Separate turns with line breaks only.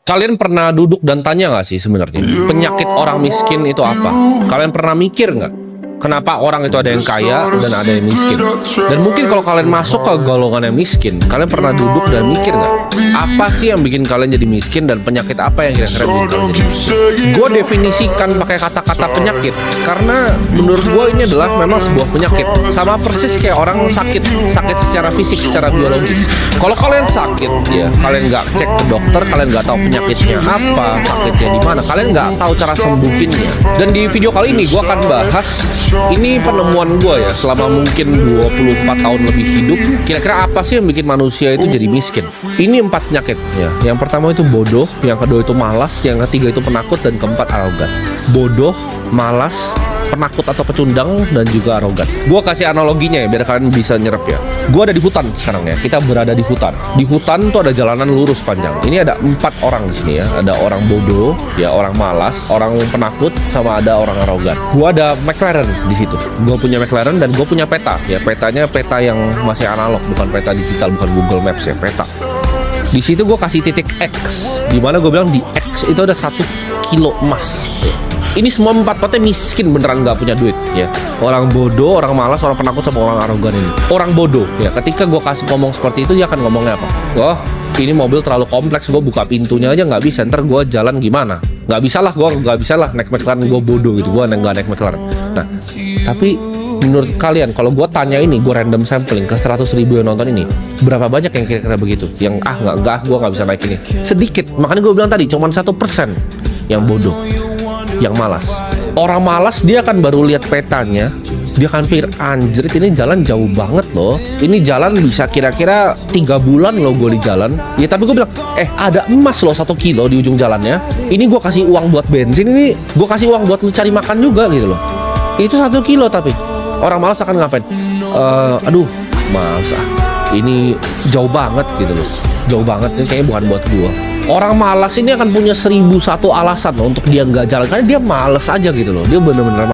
Kalian pernah duduk dan tanya nggak sih sebenarnya penyakit orang miskin itu apa? Kalian pernah mikir nggak? Kenapa orang itu ada yang kaya dan ada yang miskin? Dan mungkin kalau kalian masuk ke golongan yang miskin, kalian pernah duduk dan mikir nggak? Apa sih yang bikin kalian jadi miskin dan penyakit apa yang kira-kira bikin kalian jadi miskin? Gue definisikan pakai kata-kata penyakit karena menurut gue ini adalah memang sebuah penyakit. Sama persis kayak orang sakit secara fisik, secara biologis. Kalau kalian sakit, ya kalian nggak cek ke dokter, kalian nggak tahu penyakitnya apa, sakitnya di mana, kalian nggak tahu cara sembuhinnya. Dan di video kali ini gue akan bahas. Ini penemuan gue ya selama mungkin 24 tahun lebih hidup. Kira-kira apa sih yang bikin manusia itu jadi miskin? Ini 4 penyakit ya. Yang pertama itu bodoh, yang kedua itu malas, yang ketiga itu penakut, dan keempat arogan. Bodoh, malas, penakut atau pecundang, dan juga arogan. Gue kasih analoginya ya biar kalian bisa nyerap ya. Gue ada di hutan sekarang ya. Kita berada di hutan. Di hutan tuh ada jalanan lurus panjang. Ini ada 4 orang di sini ya. Ada orang bodoh, ya orang malas, orang penakut, sama ada orang arogan. Gue ada McLaren di situ. Gue punya McLaren dan gue punya peta. Ya petanya peta yang masih analog, bukan peta digital, bukan Google Maps ya, peta. Di situ gue kasih titik X, dimana gue bilang di X itu ada 1 kilo emas. Ini semua 4-4-nya miskin, beneran nggak punya duit ya. Orang bodoh, orang malas, orang penakut, sama orang arogan ini. Orang bodoh ya, ketika gue kasih ngomong seperti itu, dia akan ngomongnya apa? Wah, ini mobil terlalu kompleks, gue buka pintunya aja nggak bisa, ntar gue jalan gimana? Nggak bisa lah, gue nggak bisa lah naik McLaren, gue bodoh gitu, gue nggak naik McLaren. Nah, tapi menurut kalian, kalau gue tanya ini, gue random sampling ke 100.000 yang nonton ini, berapa banyak yang kira-kira begitu? Yang gue nggak bisa naik ini. Sedikit, makanya gue bilang tadi, cuman 1% yang bodoh, yang malas. Orang malas dia akan baru lihat petanya, dia akan pikir, anjrit ini jalan jauh banget loh, ini jalan bisa kira-kira 3 bulan loh gue di jalan ya. Tapi gue bilang, ada emas loh 1 kilo di ujung jalannya, ini gue kasih uang buat bensin, ini gue kasih uang buat lu cari makan juga gitu loh. Itu 1 kilo. Tapi orang malas akan ngapain? Aduh males ini jauh banget gitu loh, jauh banget, ini kayaknya bukan buat gue. Orang malas ini akan punya 1001 alasan loh untuk dia nggak jalan, karena dia malas aja gitu loh, dia bener-bener